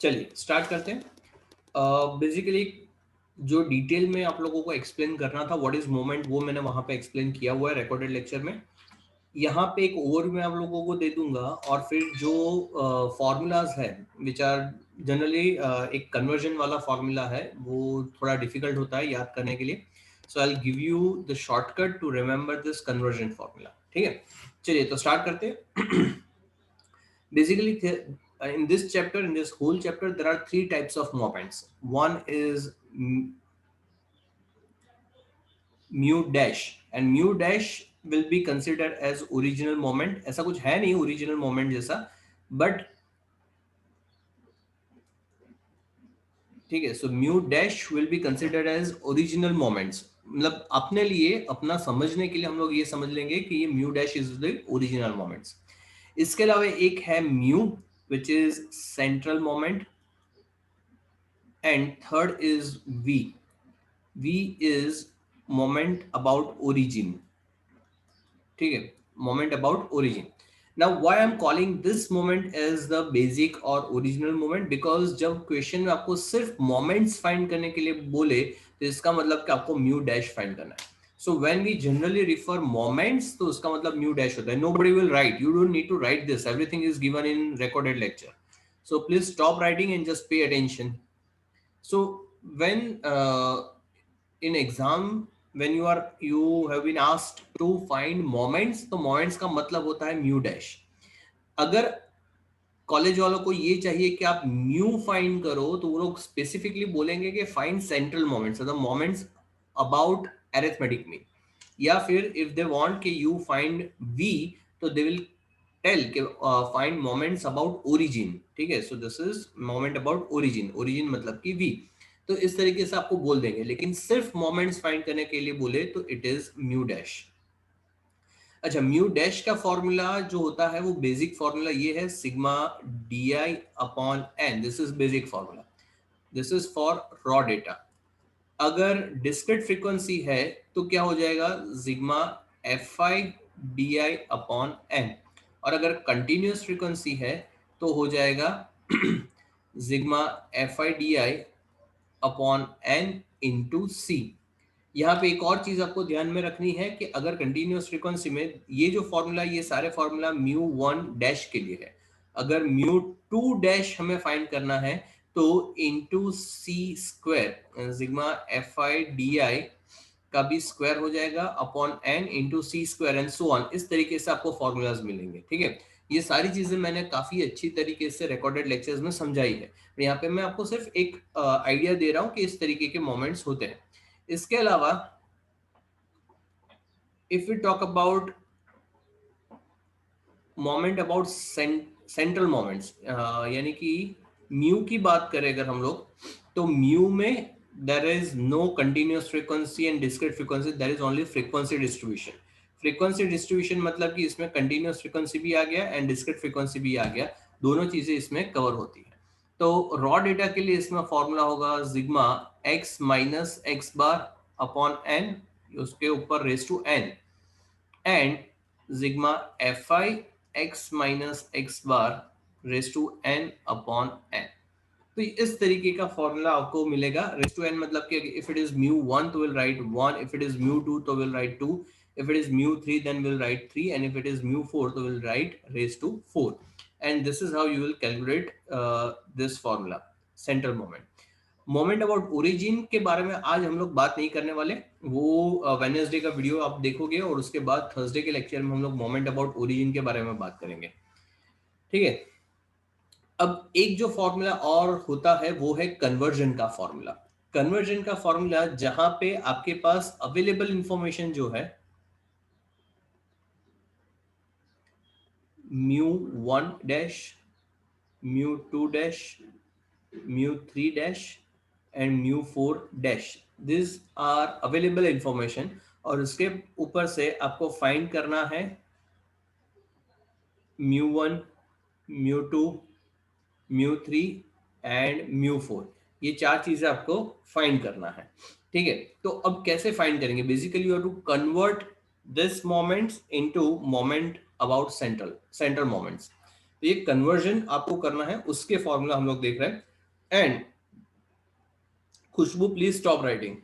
चलिए स्टार्ट करते हैं। बेसिकली जो डिटेल में आप लोगों को एक्सप्लेन करना था व्हाट इज मोमेंट, वो मैंने वहां पे एक्सप्लेन किया हुआ है रिकॉर्डेड लेक्चर में। यहाँ पे एक ओवरव्यू मैं आप लोगों को दे दूंगा और फिर जो फॉर्मूलाज है विच आर जनरली एक कन्वर्जन वाला फॉर्मूला है, वो थोड़ा डिफिकल्ट होता है याद करने के लिए। So I will give you the shortcut to remember this conversion formula. ठीक है, चलिए तो स्टार्ट करते हैं। Basically, in this chapter, in this whole chapter, there are three types of moments. One is mu dash, and mu dash will be considered as original moment. ऐसा कुछ है नहीं original moment जैसा, but ठीक है. So mu dash will be considered as original moments. मतलब अपने लिए, अपना समझने के लिए हम लोग ये समझ लेंगे कि ये mu dash is the original moments. इसके अलावा एक है mu, which is central moment, and third is v. V is moment about origin. ठीक है, moment about origin. Now why I'm calling this moment as the basic or original moment, because जब question में आपको सिर्फ moments find करने के लिए बोले तो इसका मतलब कि आपको mu dash फाइंड करना है. So when we generally refer moments, तो उसका मतलब mu dash होता है. Nobody will write, you don't need to write this, everything is given in recorded lecture. So please stop writing and just pay attention. So when in exam, when you have been asked to find moments, तो moments का मतलब होता है mu dash. अगर college वालों को ये चाहिए कि आप mu फाइंड करो तो वो लोग स्पेसिफिकली बोलेंगे कि फाइंड सेंट्रल मोमेंट्स, मतलब मोमेंट्स अबाउट अरिथमेटिक मीन. या फिर इफ दे वांट कि यू फाइंड v, तो दे विल टेल कि फाइंड मोमेंट्स अबाउट ओरिजिन. ठीक है, so this is moment about origin. Origin मतलब कि v. तो इस तरीके से आपको बोल देंगे, लेकिन सिर्फ मोमेंट्स फाइंड करने के लिए बोले तो इट इज म्यू डैश. अच्छा, म्यू डैश का फॉर्मूला जो होता है वो बेसिक फॉर्मूला ये है sigma d i upon n. This is basic formula. This is for raw data. अगर डिस्क्रीट फ्रीक्वेंसी है तो क्या हो जाएगा, sigma F I D i upon n. और अगर कंटिन्यूस फ्रीक्वेंसी है तो हो जाएगा sigma F I D i upon N into c. यहाँ पे एक और चीज आपको ध्यान में रखनी है कि अगर कंटिन्यूअस फ्रीक्वेंसी में ये जो फॉर्मूला, ये सारे फॉर्मूला म्यू वन डैश के लिए है. अगर म्यू टू डैश हमें फाइंड करना है तो into C square, sigma F I D I का भी स्क्वायर हो जाएगा upon N into C square and so on. इस तरीके से आपको फॉर्मूलाज मिलेंगे. ठीक है, ये सारी चीजें मैंने काफी अच्छी तरीके से रिकॉर्डेड लेक्चर्स में समझाई है. यहाँ पे मैं आपको सिर्फ एक आइडिया दे रहा हूँ कि इस तरीके के मोमेंट्स होते हैं. इसके अलावा if we talk about moment about central moments, यानी कि म्यू की बात करें अगर हम लोग, तो म्यू में there is no continuous frequency and discrete frequency, there is only frequency distribution. Frequency distribution मतलब कि इसमें कंटिन्यूअस फ्रीक्वेंसी भी आ गया एंड डिस्क्रीट फ्रीक्वेंसी भी आ गया, दोनों चीजें इसमें कवर होती है. तो रॉ डेटा के लिए इसमें फॉर्मूला होगा sigma X minus X bar upon N, उसके ऊपर raise to N, and sigma F I X minus X bar raise to N upon N. तो इस तरीके का फॉर्मूला आपको मिलेगा. रेस टू एन मतलब कि if it is mu one तो will write one, if it is mu two तो will write two, if it is mu 3 then we'll write 3, and if it is mu 4 so we'll write raised to 4. And this is how you will calculate this formula, central moment. Moment about origin के बारे में आज हम लोग बात नहीं करने वाले, वो वेडनेसडे का वीडियो आप देखोगे और उसके बाद थर्सडे के लेक्चर में हम लोग मोमेंट अबाउट ओरिजिन के बारे में बात करेंगे. ठीक है, अब एक जो फॉर्मूला और होता है वो है कन्वर्जन का फॉर्मूला. कन्वर्जन का फॉर्मूला जहां पे आपके पास अवेलेबल इंफॉर्मेशन जो है mu 1 dash, mu 2 dash, mu 3 dash and mu 4 dash, these are available information. और उसके ऊपर से आपको फाइंड करना है mu 1, mu 2, mu 3 and mu 4. ये चार चीजें आपको फाइंड करना है. ठीक है, तो अब कैसे फाइंड करेंगे, basically you have to convert this moments into moment about central moments. तो ये कन्वर्जन आपको करना है, उसके फॉर्मूला हम लोग देख रहे हैं. And Khushboo please stop writing.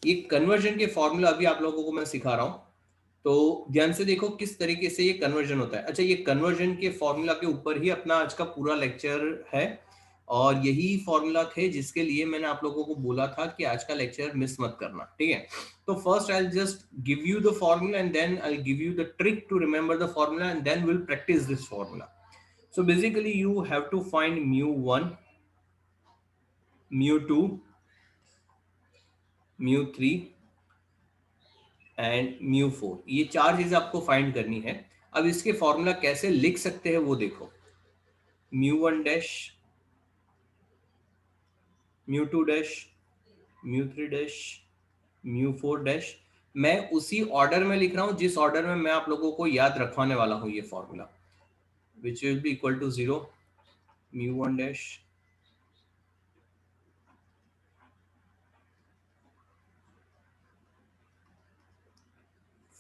ये कन्वर्जन के फॉर्मूला अभी आप लोगों को मैं सिखा रहा हूं, तो ध्यान से देखो किस तरीके से ये कन्वर्जन होता है। अच्छा, ये कन्वर्जन के फॉर्मूला के ऊपर ही अपना आज का पूरा लेक्चर है, और यही फॉर्मूला थे जिसके लिए मैंने आप लोगों को बोला था कि आज का लेक्चर मिस मत करना, ठीक है। तो first I just give you the formula and then I give you the trick to remember the formula and then will practice this formula. So basically you have to find mu1, mu2, mu3 and mu4। ये चार चीजें आपको find करनी है। अब इसके formula कैसे लिख सकते हैं वो देखो। mu1 dash, mu2 dash, mu3 dash, mu4 dash. मैं उसी ऑर्डर में लिख रहा हूं जिस ऑर्डर में मैं आप लोगों को याद रखवाने वाला हूं ये formula, which will be equal to 0, mu1 dash,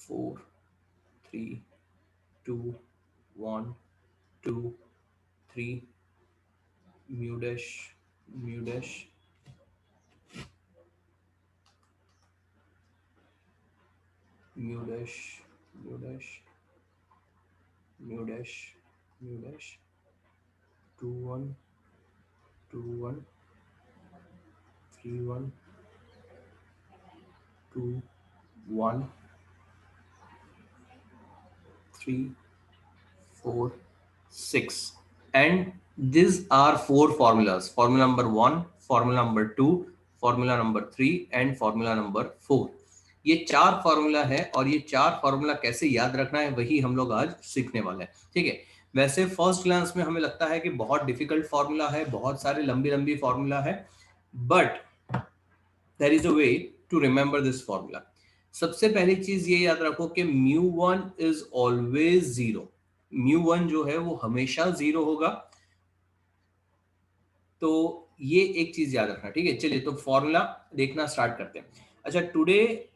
four, 3, 2, 1, 2, 3, mu dash, mu dash, mu dash, mu dash, mu dash, mu dash, 2, 1, 2, 1, 3, 1, 2, 1, 3, 4, 6, and these are four formulas: formula number 1, formula number 2, formula number 3 and formula number 4। ये चार formula है, और ये चार formula कैसे याद रखना है वही हम लोग आज सीखने वाले हैं, ठीक है। वैसे फर्स्ट ग्लांस में हमें लगता है कि बहुत डिफिकल्ट फॉर्मूला है, बहुत सारे लंबी लंबी फॉर्मूला है, but there is a way to remember this formula. सबसे पहली चीज ये याद रखो कि mu1 is always zero. mu1 जो है वो हमेशा जीरो होगा, तो ये एक चीज याद रखना, ठीक है। चलिए तो फॉर्मूला देखना स्टार्ट करते हैं। अच्छा, today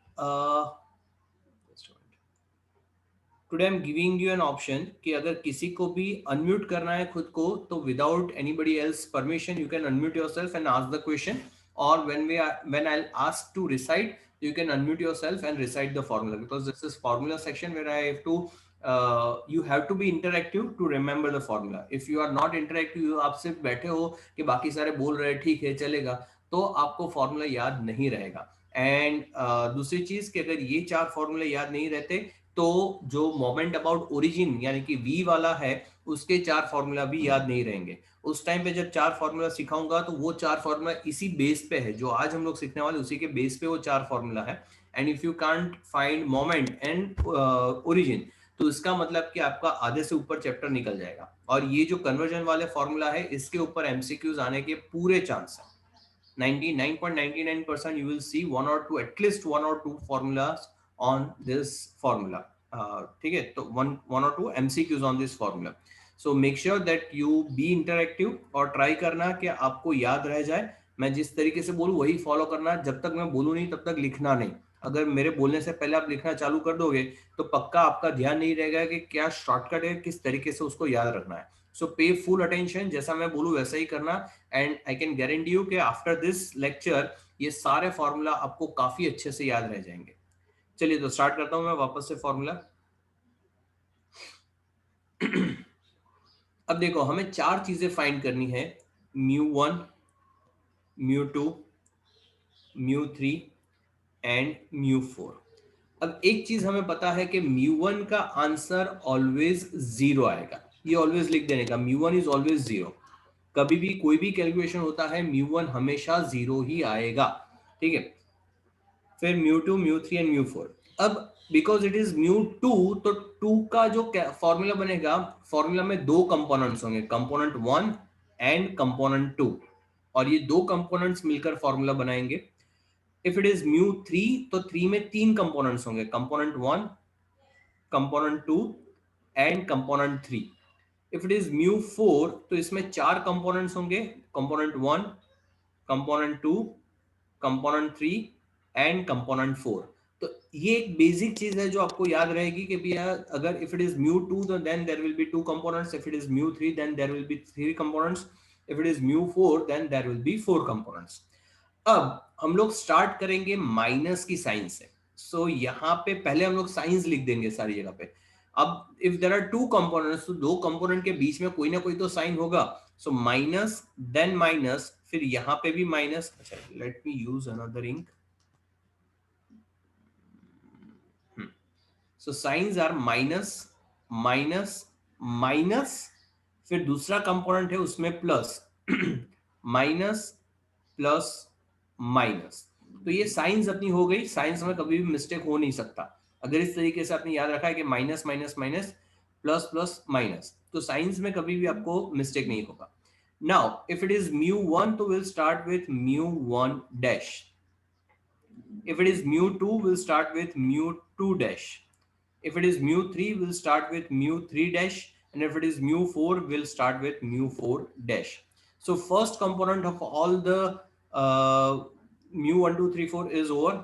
I am giving you an option कि अगर किसी को भी अनम्यूट करना है खुद को, तो without anybody else permission you can unmute yourself and ask the question, और when I ask to recite, you can unmute yourself and recite the formula, because this is formula section where I have to you have to be interactive to remember the formula. If you are not interactive, आप सिर्फ बैठे हो कि बाकी सारे बोल रहे हैं ठीक है चलेगा, तो आपको फॉर्मूला याद नहीं रहेगा। एंड दूसरी चीज कि अगर ये चार फॉर्मूले याद नहीं रहते, तो जो मोमेंट अबाउट ओरिजिन यानी कि वी वाला है, उसके चार फॉर्मूला भी याद नहीं रहेंगे। उस टाइम पे जब चार फॉर्मूला सिखाऊंगा, तो वो चार फॉर्मूला इसी बेस पे है, जो आज हम लोग सीखने वाले उसी के बेस पे वो चार फॉर्मूला है। And if you can't find moment and origin, तो इसका मतलब कि आपका आधे से ऊपर चैप्टर निकल जाएगा। और ये जो कन्वर्जन वाले फॉर्मूला है, इसके ऊपर एमसीक्यूज आने के पूरे चांस है। 99.99% you will see one or two, at least one or two formulas on this formula, ठीक है। तो one or two MCQs on this formula, so make sure that you be interactive और try करना कि आपको याद रह जाए। मैं जिस तरीके से बोलूँ वही फॉलो करना, जब तक मैं बोलूँ नहीं तब तक लिखना नहीं। अगर मेरे बोलने से पहले आप लिखना चालू कर दोगे, तो पक्का आपका ध्यान नहीं रहेगा कि क्या शॉर्टकट है, किस तरीके से उसको याद रखना है। सो पे फुल अटेंशन, जैसा मैं बोलूँ वैसा ही करना, and I can guarantee you कि आफ्टर दिस लेक्चर ये सारे फॉर्मूला आपको काफी अच्छे से याद रह जाएंगे। चलिए तो स्टार्ट करता हूं मैं वापस से फॉर्मूला। अब देखो, हमें चार चीजें फाइंड करनी है: mu1, mu2, mu3 and mu4। अब एक चीज हमें पता है कि mu1 का आंसर ऑलवेज जीरो आएगा, ये ऑलवेज लिख देने का, mu1 इज ऑलवेज जीरो। कभी भी कोई भी कैलकुलेशन होता है, mu1 हमेशा जीरो ही आएगा, ठीक है। फिर mu2, mu3 एंड mu4। अब बिकॉज इट इज mu2, तो 2 का जो फॉर्मूला बनेगा, फॉर्मूला में दो कंपोनेंट्स होंगे, कंपोनेंट 1 एंड कंपोनेंट 2, और ये दो कंपोनेंट्स मिलकर फॉर्मूला बनाएंगे। इफ इट इज mu3, तो 3 में तीन कंपोनेंट्स होंगे, component 1, component 2 and component 3। If it is mu4, तो इसमें चार कंपोनेंट्स होंगे, component 1, component 2, component 3 and component 4। तो ये एक बेसिक चीज है जो आपको याद रहेगी कि भैया अगर if it is mu two तो then there will be two components, if it is mu three then there will be three components, if it is mu four then there will be four components. अब हम लोग start करेंगे minus की sign से। सो यहाँ पे पहले हम लोग साइंस लिख देंगे सारी जगह पे। अब if there are two components तो दो कंपोनेंट के बीच में कोई ना कोई तो साइन होगा। सो माइनस देन माइनस, फिर यहाँ पे भी माइनस। अच्छा, let me use another ink. So signs are minus minus minus, फिर दूसरा कंपोनेंट है उसमें प्लस, माइनस प्लस माइनस। तो ये साइंस अपनी हो गई। साइंस में कभी भी मिस्टेक हो नहीं सकता अगर इस तरीके से आपने याद रखा है कि minus minus minus plus plus minus, तो साइंस में कभी भी आपको मिस्टेक नहीं होगा। Now if it is mu one तो will start with mu one dash, if it is mu2 we'll start with mu2 dash, if it is mu3 we'll start with mu3 dash, and if it is mu4 we'll start with mu4 dash. So first component of all the mu1 2 3 4 is over.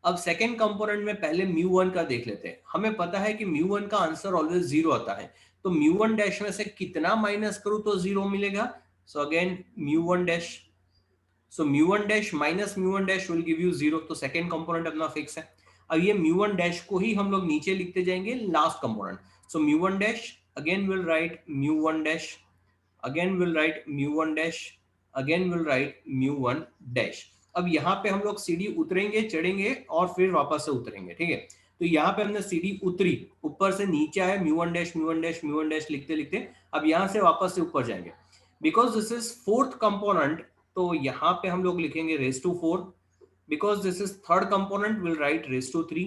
अब second component में पहले mu1 का देख लेते हैं। हमें पता है कि mu1 का आंसर ऑलवेज जीरो आता है, तो mu1 डैश में से कितना माइनस करूं तो जीरो मिलेगा। So again mu1 dash, so mu1 dash minus mu1 dash will give you zero, तो सेकंड कंपोनेंट अपना फिक्स है। अब ये mu1 डैश को ही हम लोग नीचे लिखते जाएंगे last component. So mu1 dash again will write mu1 dash, again will write mu1 dash, again will write mu1 dash. अब यहाँ पे हम लोग सीढ़ी उतरेंगे चढ़ेंगे और फिर वापस से उतरेंगे, ठीक है। तो यहाँ पे हमने सीढ़ी उतरी, ऊपर से नीचे आया mu1 dash mu1 dash mu1 dash लिखते लिखते अब यहाँ से वापस से ऊपर जाएंगे। Because this is fourth component तो यहाँ पे हम लोग लिखेंगे raise to 4, because this is third component we'll write raise to 3,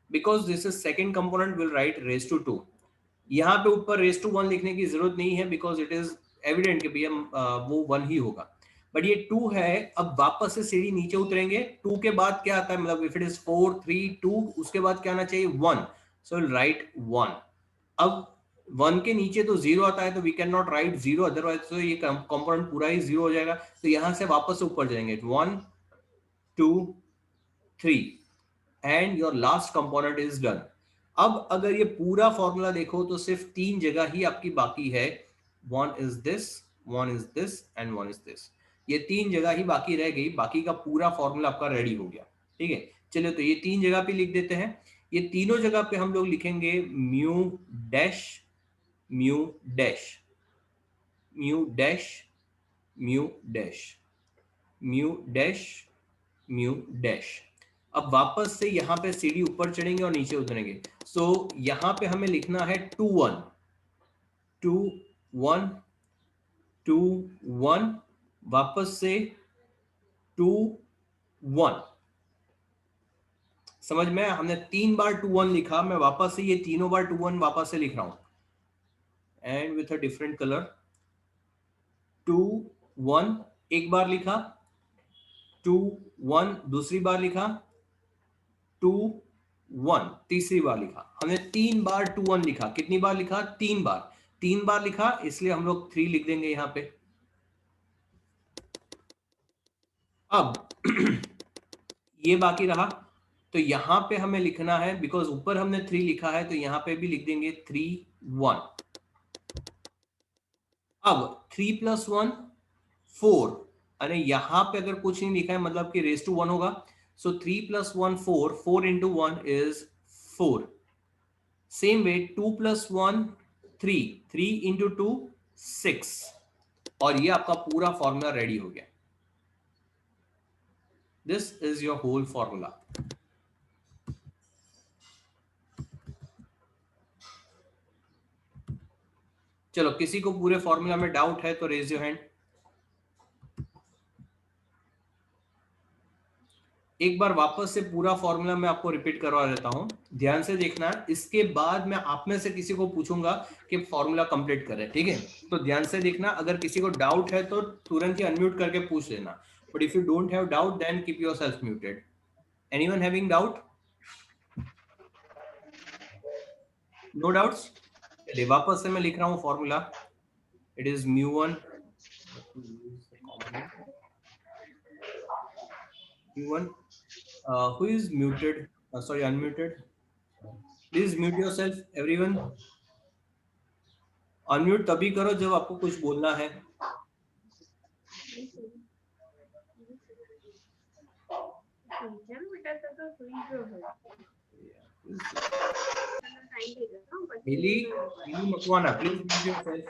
because this is second component we'll write raise to 2। यहाँ पे ऊपर raise to 1 लिखने की जरूरत नहीं है because it is evident कि भैया वो 1 ही होगा, बट ये 2 है। अब वापस से सीढ़ी नीचे उतरेंगे, 2 के बाद क्या आता है, मतलब if it is 4 3 2 उसके बाद क्या आना चाहिए 1, so we'll write 1। अब 1 के नीचे तो 0 आता है तो we can not write 0, otherwise तो ये कंपोनेंट पूरा ही 0 हो जाएगा। तो यहाँ से वापस से ऊपर जाएंगे 1 2 3 and your last component is done. अब अगर ये पूरा फॉर्मूला देखो तो सिर्फ तीन जगह ही आपकी बाकी है, one is this, one is this and one is this. ये तीन जगह ही बाकी रह गई, बाकी का पूरा फॉर्मूला आपका रेडी हो गया, ठीक है। चलिए तो ये तीन जगह पे लिख देते हैं। ये तीनों जगह पे हम लोग लिखेंगे mu dash mu dash mu dash mu dash mu dash mu dash. अब वापस से यहाँ पे सीढ़ी ऊपर चढ़ेंगे और नीचे उतरेंगे। सो यहाँ पे हमें लिखना है 2 1 2 1 2 1, वापस से 2 1। समझ में? हमने 3 बार 2 1 लिखा, मैं वापस से ये तीनों बार 2 1 वापस से लिख रहा हूं and with a different colour. 2 1 एक बार लिखा, 2 1 दूसरी बार लिखा, 2 1 तीसरी बार लिखा। हमने 3 बार 2 1 लिखा। कितनी बार लिखा? 3 बार। 3 बार लिखा इसलिए हम लोग 3 लिख देंगे यहां पे। अब ये बाकी रहा, तो यहां पे हमें लिखना है, बिकॉज ऊपर हमने 3 लिखा है तो यहां पे भी लिख देंगे 3 1। अब 3 प्लस 1 4, अरे यहां पे अगर कुछ नहीं लिखा है मतलब कि रेस टू 1 होगा। सो 3 plus 1 4, 4 into 1 is 4। Same way 2 plus 1 3, 3 into 2 6, और ये आपका पूरा फॉर्मूला रेडी हो गया। This is your whole formula. चलो, किसी को पूरे फॉर्मूला में डाउट है तो रेज योर हैंड। एक बार वापस से पूरा फॉर्मूला मैं आपको रिपीट करवा देता हूं, ध्यान से देखना। इसके बाद मैं आप में से किसी को पूछूंगा कि फॉर्मूला कंप्लीट करें, ठीक है? तो ध्यान से देखना, अगर किसी को डाउट है तो तुरंत ही अनम्यूट करके पूछ लेना, but if you don't have doubt then keep yourself muted. Anyone having doubt? No doubts? चलिए वापस से मैं लिख रहा हूं formula. It is mu1 mu1 who is muted? Sorry, unmuted. Please mute yourself, everyone. Unmute तभी करो जब आपको कुछ बोलना है. Heli Makwana, please mute yourself.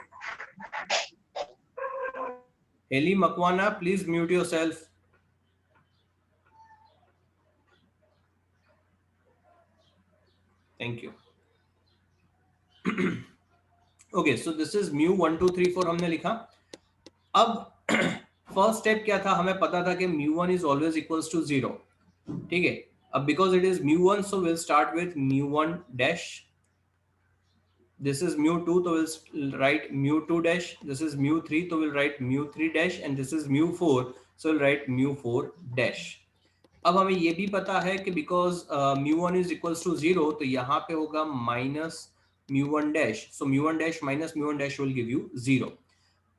Heli Makwana, please mute yourself. Thank you. Okay, so this is mu 1 2 3 4 हमने लिखा. अब फर्स्ट स्टेप क्या था, हमें पता था कि mu1 is always equals to 0. ठीक है. अब because it is mu1, so we'll start with mu1 dash. This is mu2, so we'll write mu2 dash. This is mu3, so we'll write mu3 dash, and this is mu4, so we'll write mu4 dash. अब हमें ये भी पता है कि because mu1 is equals to 0, तो यहाँ पे होगा minus mu1 dash. So mu1 dash minus mu1 dash will give you 0.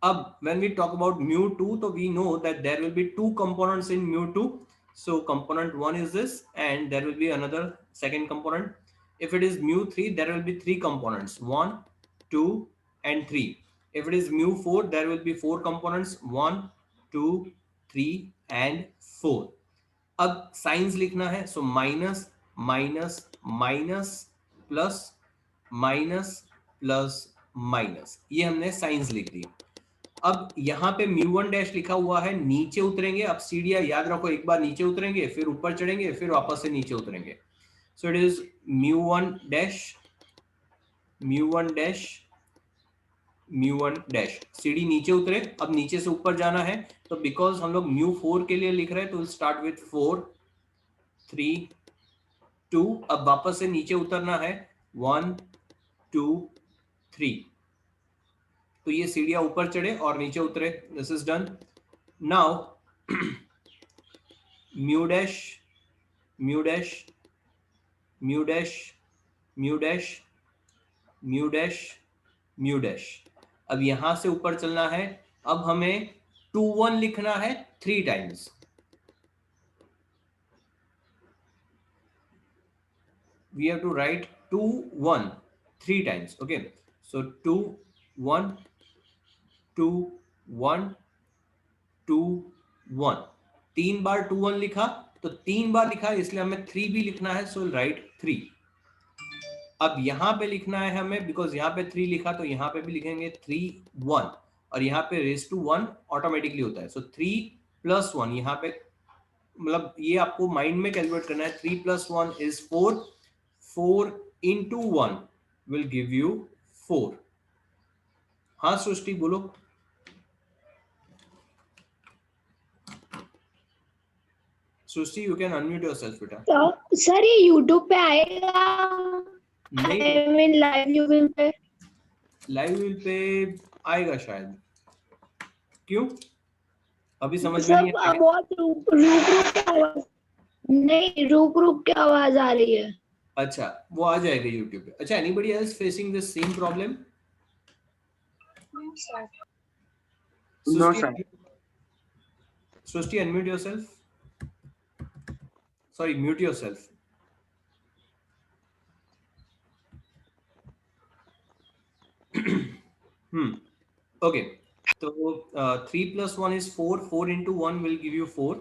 अब when we talk about mu2, so we know that there will be two components in mu2. So component 1 is this, and there will be another second component. If it is mu3, there will be three components, 1 2 and 3. If it is mu4, there will be four components, 1 2 3 and 4. अब science लिखना है, so minus minus minus plus minus plus minus, ये हमने science लिख दी. अब यहाँ पे mu1 dash लिखा हुआ है, नीचे उतरेंगे. अब सीढ़ियां याद रखो, एक बार नीचे उतरेंगे, फिर ऊपर चढ़ेंगे, फिर वापस से नीचे उतरेंगे. So it is mu1 dash mu1 dash mu1 dash. सीढ़ी नीचे उतरे, अब नीचे से ऊपर जाना है, तो बिकॉज हम लोग mu4 के लिए लिख रहे हैं, तो स्टार्ट विथ 4 3 2. अब वापस से नीचे उतरना है, 1 2 3. तो ये सीढ़ियां ऊपर चढ़े और नीचे उतरे. This is done. Now mu dash mu dash mu dash mu dash mu dash mu dash. अब यहां से ऊपर चलना है. अब हमें 2 1 लिखना है 3 times. we have to write 2 1 3 times. Okay, so 2 1 2 1 2 1. 3 बार 2 1 लिखा, तो 3 बार लिखा, इसलिए हमें 3 भी लिखना है, सो राइट 3. अब यहां पे लिखना है हमें, बिकॉज यहाँ पे 3 लिखा, तो यहाँ पे भी लिखेंगे 3 1, और यहाँ पे रेस टू 1 ऑटोमेटिकली होता है. सो 3 प्लस 1, यहाँ पे मतलब ये आपको माइंड में कैलकुलेट करना है. 3 plus 1 is 4. 4 into 1 will give you 4. हाँ सृष्टि बोलो. सृष्टि यू कैन अनम्यूट योरसेल्फ बेटा. तो सर ये YouTube पे आएगा? नहीं, I mean live पे. लाइव पे आएगा शायद. क्यों, अभी समझ में नहीं सब आया? बहुत रुक रुक के आवाज, नहीं रुक के आवाज आ रही है. अच्छा, वो आ जाएगा YouTube पे. अच्छा, anybody else facing this same problem? No, sir. Srushti, unmute yourself. Sorry, mute yourself. Okay. So 3 plus 1 is 4. 4 into 1 will give you 4.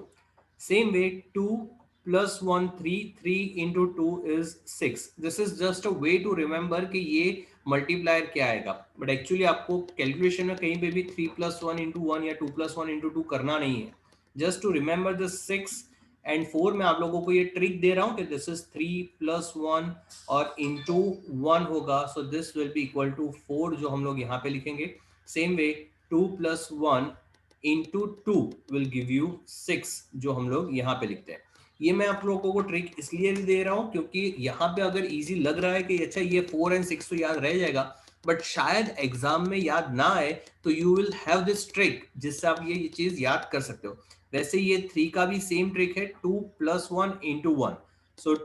Same way, 2 plus 1 3. 3 into 2 is 6. This is just a way to remember कि ये multiplier क्या आएगा. But actually आपको calculation में कहीं पे भी 3 plus 1 into 1 या 2 plus 1 into 2 करना नहीं है. Just to remember the 6 and 4 में आप लोगों को ये ट्रिक दे रहा हूँ कि दिस इज 3 plus 1 और into 1 होगा. So this will be equal to 4, जो हम लोग यहाँ पे लिखेंगे. Same way 2 plus 1 into 2 will give you 6, जो हम लोग यहाँ पे लिखते हैं. ये मैं आप लोगों को ट्रिक इसलिए दे रहा हूँ क्योंकि यहाँ पे अगर इजी लग रहा है कि अच्छा ये 4 and 6 तो याद रह जाएगा, बट शायद एग्जाम में याद ना आए, तो you will have this trick जिससे आप ये चीज याद कर सकते हो. वैसे ये 3 का भी सेम ट्रिक है, 2 plus 1 into 1. So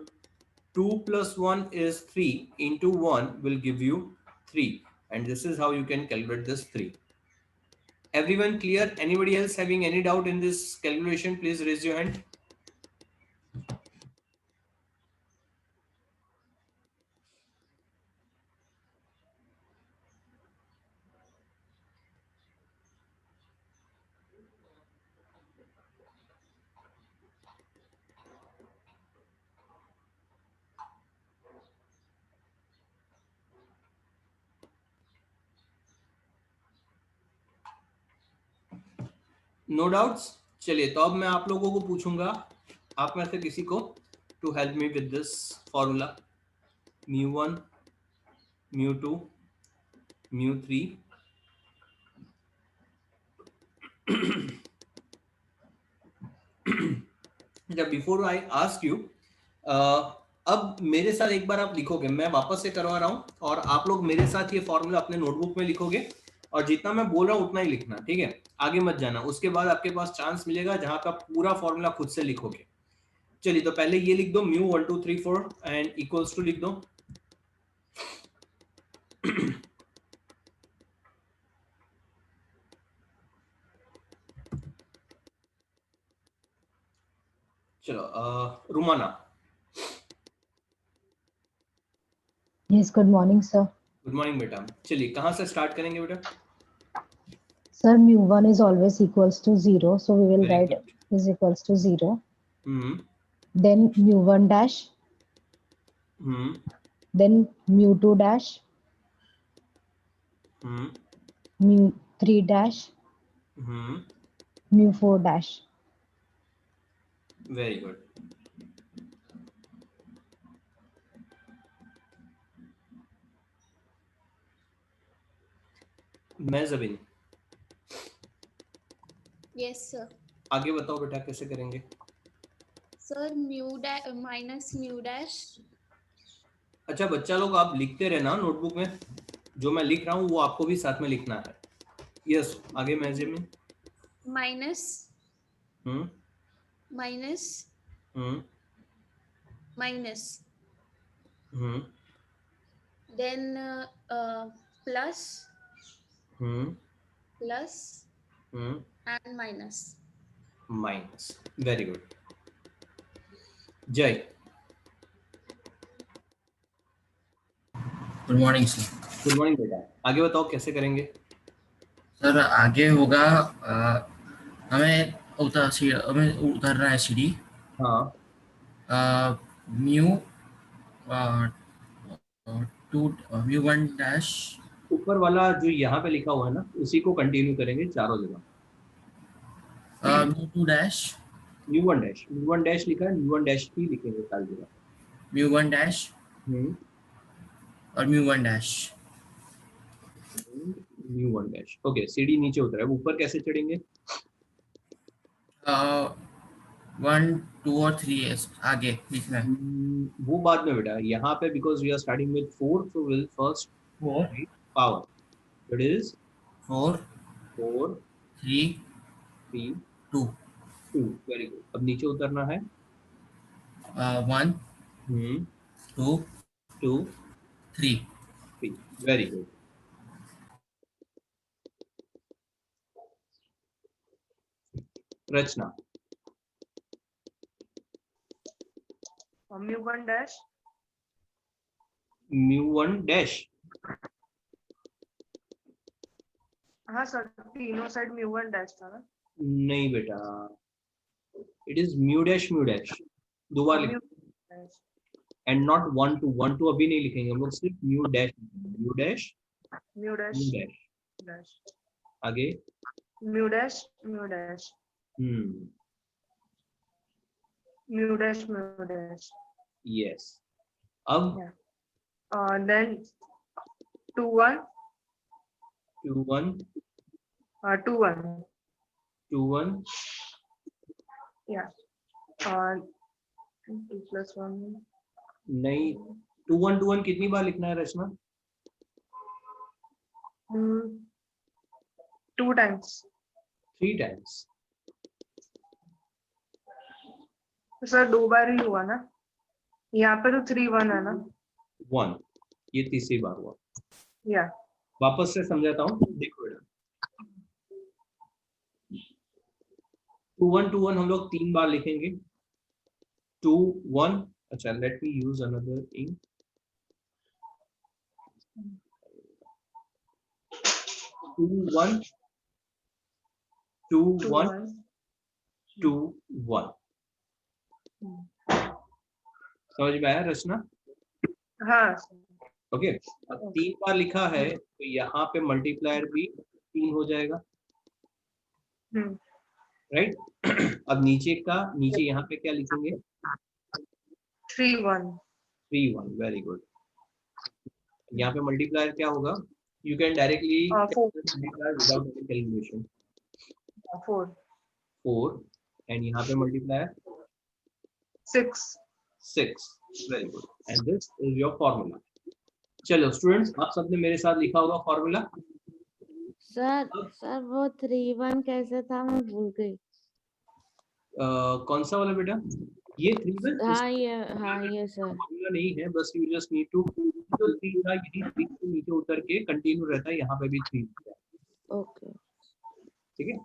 2 plus 1 is 3 into 1 will give you 3, and this is how you can calculate this 3. Everyone clear? Anybody else having any doubt in this calculation? Please raise your hand. No doubts? चलिए तो अब मैं आप लोगों को पूछूंगा, आप में से किसी को, to help me with this formula, μ1 μ2 μ3 before I ask you, अब मेरे साथ एक बार आप लिखोगे, मैं वापस से करवा रहा हूं और आप लोग मेरे साथ ये फॉर्मूला अपने नोटबुक में लिखोगे और जितना मैं बोल रहा हूं उतना ही लिखना, ठीक है? आगे मत जाना। उसके बाद आपके पास चांस मिलेगा जहां पे आप पूरा फॉर्मूला खुद से लिखोगे। चलिए तो पहले ये लिख दो, म्यू 1 2 3 4 एंड इक्वल्स टू लिख दो। चलो रुमाना। Yes, good morning, sir. Good morning बेटा। चलिए कहाँ से स्टार्ट करेंगे बेटा? Sir, mu1 is always equals to 0, so we will Very write good. is equals to 0. Hmm Then mu1 dash, hmm then mu2 dash, hmm mu3 dash, hmm mu4 dash. Very good. मैं Jabeen, yes sir. आगे बताओ बेटा कैसे करेंगे? Sir mu dash minus mu dash. अच्छा बच्चा लोग आप लिखते रहना नोटबुक में, जो मैं लिख रहा हूँ वो आपको भी साथ में लिखना है। यस आगे मैं Jabeen. Minus hmm minus hmm minus hmm then plus hmm plus hmm and minus. Minus, very good. Jai. Good morning sir. Good morning बेटा, आगे बताओ कैसे करेंगे? सर आगे होगा हमें उतरना है सीढ़ी। हाँ म्यू टू म्यू1 डैश, ऊपर वाला जो यहाँ पे लिखा हुआ है ना उसी को कंटिन्यू करेंगे चारों जगह। म्यू2 डैश, म्यू वन डैश लिखा है, म्यू1 डैश ही लिखेंगे सारी जगह। म्यू1 डैश और म्यू1 डैश। Mu one dash. ओके सीढ़ी नीचे उतरा है, ऊपर कैसे चढ़ेंगे? 1 2 और 3 आगे लिखना है। वो बाद में बेटा, यहाँ पे because we are starting with 4 so will first 4 power, that is 4 4 3 3 2 2। Very good. अब नीचे उतरना है 1 2 2 3। 3। Very good. Rachna. Mu one dash. Mu one dash. हाँ सर, तीनों साइड म्यू1 डैश था ना। नहीं बेटा, इट इज म्यू डैश दो बार लिख, एंड नॉट 1 2 1 2 अभी नहीं लिखेंगे हम लोग, सिर्फ mu dash mu dash mu dash mu dash. Dash आगे म्यू डैश म्यू डैश हम्म म्यू डैश। यस। अब देन 2 1 2 1 2 1 2 1 या 2 प्लस 1 नहीं, 2 1 2 1 कितनी बार लिखना है रचना? 2 टाइम्स। 3 टाइम्स। सर 2 बार ही हुआ ना, यहाँ पे तो 3 1 है ना। 1 ये तीसरी बार हुआ। या वापस से समझाता हूँ, देखो बेटा 2 1 2 1 हम लोग 3 बार लिखेंगे। 2 1, अच्छा let me use another ink. 2 1 2 1 2 1। समझ में आया रचना? हाँ ओके। अब 3 बार लिखा है तो यहाँ पे मल्टीप्लायर भी 3 हो जाएगा। राइट? अब नीचे यहाँ पे क्या लिखेंगे? 3 1 3 1, वेरी गुड। यहाँ पे मल्टीप्लायर क्या होगा? You can directly 4 multiply without any calculation. 4 4 and यहाँ पे multiplier 6 6, very good, and this is your formula. चलो स्टूडेंट्स, आप सबने मेरे साथ लिखा होगा फॉर्मूला। सर वो 3 1 कैसे था, मैं भूल गई। कौन सा वाला बेटा? ये 3 1 हाँ ये सर। फॉर्मूला नहीं है, बस यू जस्ट नीड टू, तो 3 था, यही 3 से नीचे उतर के कंटिन्यू रहता है, यहाँ पे भी 3 है। ओके। ठीक है,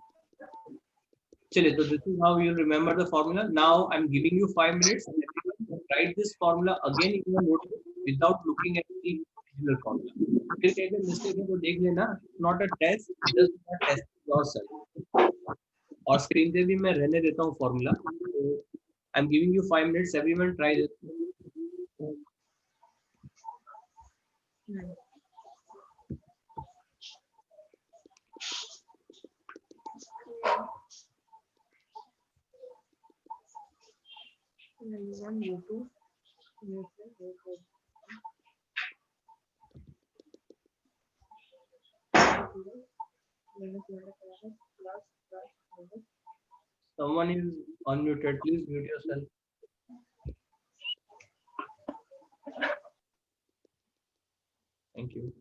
चलिए, तो this is how you remember the formula. Now I am giving you 5 minutes, write this formula again in your notebook without looking at the original formula. फिर कहीं पे मिस्टेक है तो देख लेना, not a test, just a test yourself. और screen पे भी मैं रहने देता हूँ formula. I am giving you 5 minutes, everyone try this. Someone is unmuted, please mute yourself. Thank you.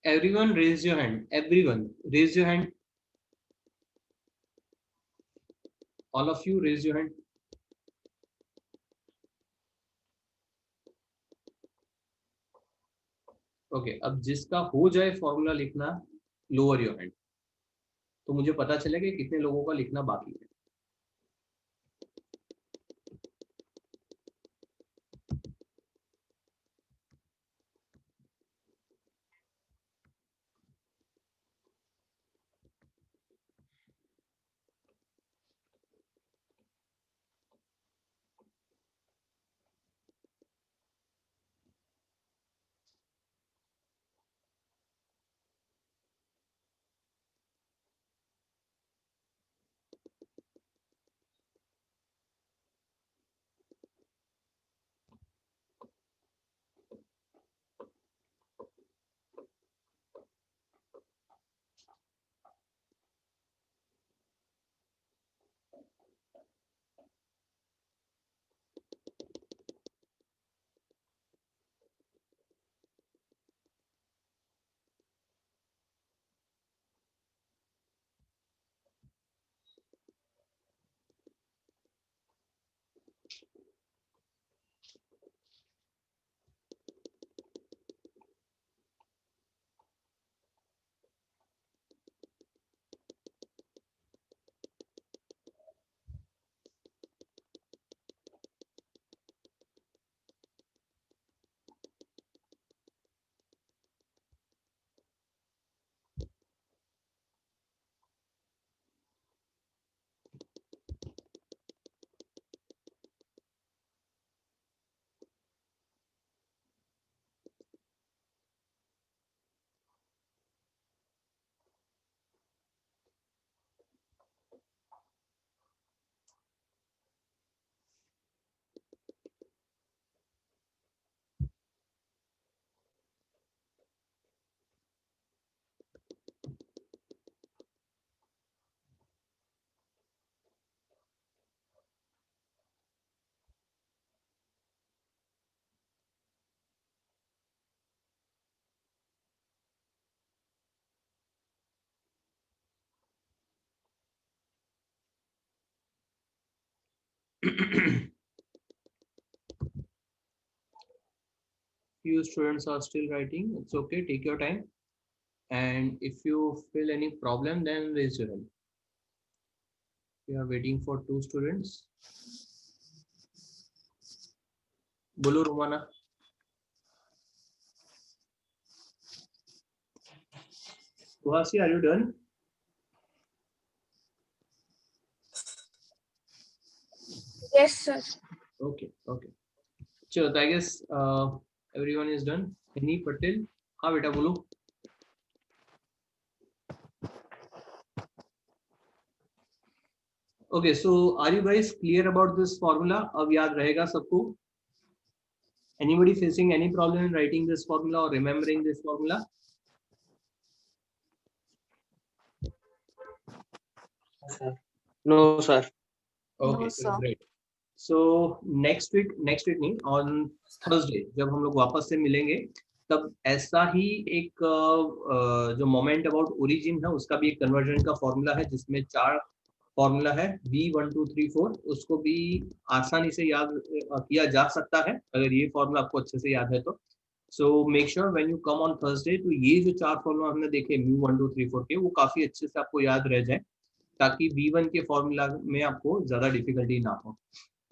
Everyone raise your hand. Everyone raise your hand. All of you raise your hand. Okay, अब जिसका हो जाए formula लिखना, lower your hand, तो मुझे पता चलेगा कि कितने लोगों का लिखना बाकी है। Few students are still writing. It's okay. Take your time. And if you feel any problem, then raise your hand. We are waiting for 2 students. Bolo Romana. Suhasi, are you done? Yes, sir. Okay, okay. Chalo, I guess everyone is done. Any Patel? हाँ बेटा बोलो. Okay, so are you guys clear about this formula? अब याद रहेगा सबको? Anybody facing any problem in writing this formula or remembering this formula? No, sir. Okay, No, sir. great. So next week नहीं, on Thursday जब हम लोग वापस से मिलेंगे तब ऐसा ही एक जो मोमेंट अबाउट ओरिजिन है उसका भी एक कन्वर्जन का फॉर्मूला है जिसमें 4 फॉर्मूला है V1 2 3 4 उसको भी आसानी से याद किया जा सकता है अगर ये फॉर्मूला आपको अच्छे से याद है तो. So make sure when you come on Thursday तो ये जो 4 फॉर्मूला हमने देखे μ1 2 3 4 के वो काफी अच्छे से आपको याद रह जाए ताकि V1 के फॉर्मूला में आपको ज्यादा डिफिकल्टी ना हो.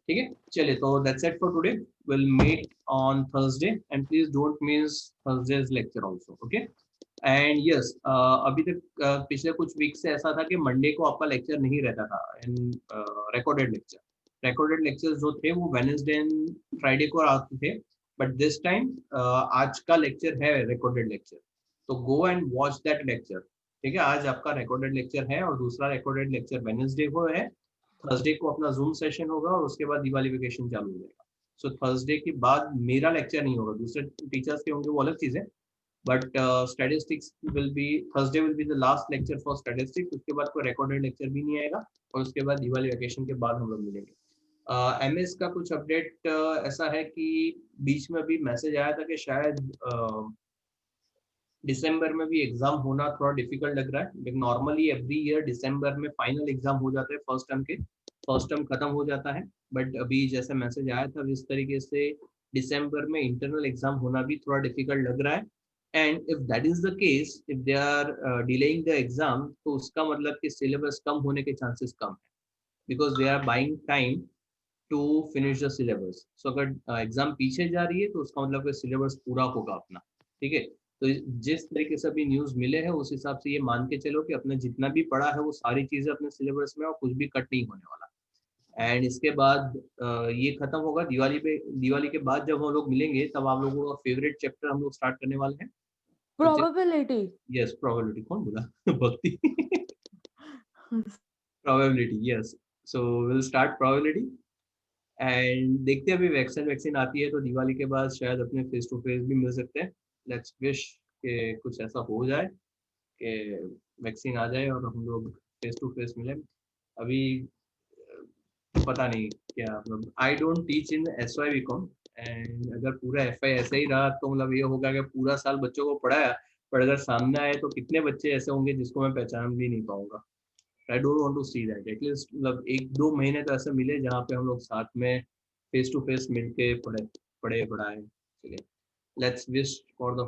ठीक है, चलिए तो that's it for today. Will meet on Thursday and please don't miss Thursday's lecture also. Okay and yes अभी तक पिछले कुछ वीक से ऐसा था कि मंडे को आपका लेक्चर नहीं रहता था इन रिकॉर्डेड लेक्चर. रिकॉर्डेड लेक्चर्स जो थे वो वेडनेसडे एंड फ्राइडे को आते थे बट दिस टाइम आज का लेक्चर है रिकॉर्डेड लेक्चर तो go and watch that lecture. ठीक है, आज आपका रिकॉर्डेड लेक्चर है और दूसरा रिकॉर्डेड लेक्चर वेडनेसडे को है. थर्सडे को अपना जूम सेशन होगा और उसके बाद दिवाली वेकेशन चालू हो जाएगा. सो थर्सडे के बाद मेरा लेक्चर नहीं होगा, दूसरे टीचर्स के होंगे वो अलग चीज है but statistics will be Thursday will be the last lecture for statistics. उसके बाद कोई रिकॉर्डेड लेक्चर भी नहीं आएगा और उसके बाद दिवाली वेकेशन के बाद हम लोग मिलेंगे. एमएस का कुछ अपडेट ऐसा है कि बीच में अभी मैसेज आया था कि शायद दिसंबर में भी एग्जाम होना थोड़ा डिफिकल्ट लग रहा है लेकिन नॉर्मली एवरी ईयर दिसंबर में फाइनल एग्जाम हो जाते हैं फर्स्ट टर्म के. फर्स्ट टर्म खत्म हो जाता है बट अभी जैसे मैसेज आया था इस तरीके से दिसंबर में इंटरनल एग्जाम होना भी थोड़ा डिफिकल्ट लग रहा है. And if that is the case if they are delaying the exam तो उसका मतलब कि सिलेबस कम होने के चांसेस कम है because they are buying time to finish the syllabus. So अगर एग्जाम पीछे जा रही है तो उसका मतलब कि सिलेबस पूरा होगा अपना. ठीक है, तो जिस तरीके से अभी न्यूज़ मिले हैं उस हिसाब से ये मान के चलो कि अपने जितना भी पढ़ा है वो सारी चीज़ें अपने सिलेबस में और कुछ भी कट नहीं होने वाला. एंड इसके बाद ये खत्म होगा दिवाली के बाद जब हम लोग मिलेंगे तब आप लोगों का फेवरेट चैप्टर हम लोग स्टार्ट करने वाले हैं. Probability. Yes probability. कौन बोला? भक्ति. Probability. Yes, so will start probability and देखते हैं अभी वैक्सीन आती है तो दिवाली के बाद शायद अपने फेस टू फेस भी मिल सकते हैं. लेट्स विश के कुछ ऐसा हो जाए कि वैक्सीन आ जाए और हम लोग फेस टू फेस मिले. अभी पता नहीं क्या मतलब I don't teach in SY BCom and अगर पूरा FY ऐसे ही रहा तो मतलब ये होगा कि पूरा साल बच्चों को पढ़ाया पर अगर सामने आए तो कितने बच्चे ऐसे होंगे जिसको मैं पहचान भी नहीं पाऊंगा. I don't want to see that. At least मतलब 1-2 महीने तो ऐसे मिले जहाँ पे हम लोग साथ में फेस टू फेस मिलके पढ़ाए. चलिए, let's wish for the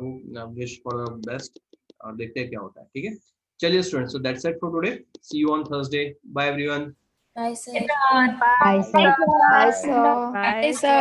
best और देखते हैं क्या होता है. ठीक है, चलिए students, so that's it for today. See you on Thursday. Bye everyone. Bye, sir. Bye, sir. Bye, sir. Bye, Bye, sir.